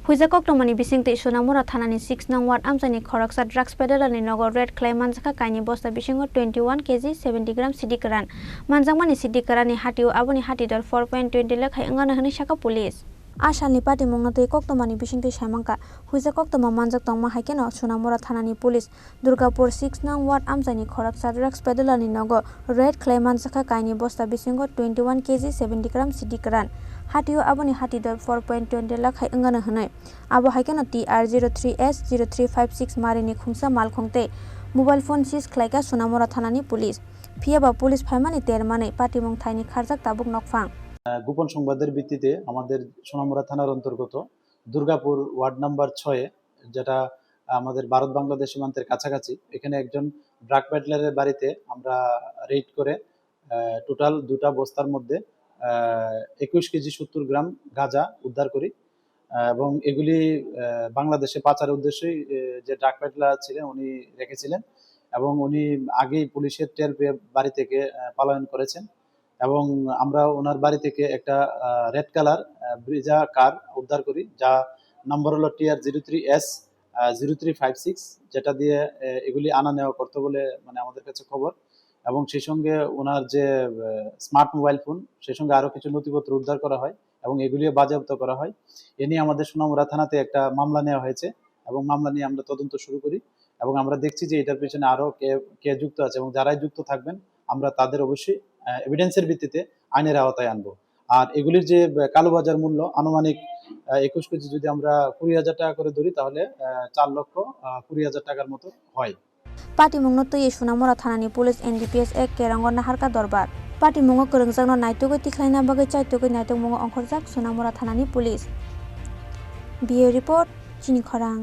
Huija koktomani bisingte Sonamura thanani 6 nang ward amjani khoraksa drugs peddlerni nogor red clay manjaka kaini bosta bisingo 21 kg 70 gram sidikaran manjakmani sidikarani hatiu aboni hatidor 4.20 lakh angana hani saka police Asalni party mongnatoi koktomani bisingte samangka huija koktoma manjak tongma haikeno Sonamura thanani police Durgapur 6 nang ward amjani khoraksa drugs peddlerni nogor red clay manjaka kaini bosta bisingo 21 kg 70 gram sidikaran Hatio aboni hatidor 4.20 lakh angana hanai abo haikeno TR03S0356 marini khungsa malkhongte mobile phone seize khlaika Sonamura thanani police phiaba police phaimani termani patimong thaini kharjak tabuk nokfang গোপন সংবাদের ভিত্তিতে আমাদের সোনামুড়া থানার অন্তর্গত Durgapur ward number 6 যেটা আমাদের ভারত বাংলাদেশ সীমান্তের কাছাকাছি এখানে একজন ড্রাগ পেডলারের বাড়িতে আমরা রেড করে টোটাল দুটা বস্তার মধ্যে 21 কেজি 70 গ্রাম গাঁজা উদ্ধার করি এবং এগুলি বাংলাদেশে পাচারের উদ্দেশ্যে যে ড্রাগ পেডলার ছিলেন উনি রেখেছিলেন এবং উনি আগেই পুলিশের টের পেয়ে বাড়ি থেকে পলায়ন করেছেন এবং আমরা ওনার বাড়ি থেকে একটা রেড কালার ব্রিজা কার উদ্ধার করি যা নম্বর হলো TR03S0356 যেটা দিয়ে এগুলি আনা নেওয়া করতে বলে মানে আমাদের কাছে খবর এবং সেই সঙ্গে ওনার যে স্মার্ট মোবাইল ফোন সেই সঙ্গে আরও কিছু নথিপত্র উদ্ধার করা হয় এবং এগুলিও বাজেয়াপ্ত করা হয় এ নিয়ে আমাদের সোনামুড়া থানাতে একটা মামলা নেওয়া হয়েছে এবং মামলা নিয়ে আমরা তদন্ত শুরু করি এবং আমরা দেখছি যে এটার পেছনে আরও কে যুক্ত আছে এবং যারাই যুক্ত থাকবেন আমরা তাদের অবশ্যই এভিডেন্সের ভিত্তিতে আইনের আওতায় আনবো আর এগুলির যে কালোবাজার মূল্য আনুমানিক 21 কেজি যদি আমরা 20,000 টাকা করে ধরি তাহলে 4,20,000 টাকার মতো হয় Patimong tei Sonamura thanani police NDPS ek kerangon naharka dorbar Patimong korongjakno naitugoi tiklaina bagai chaitugoi naitugmongo ongkhorjak Sonamura thanani police Bureau report Chini Khorang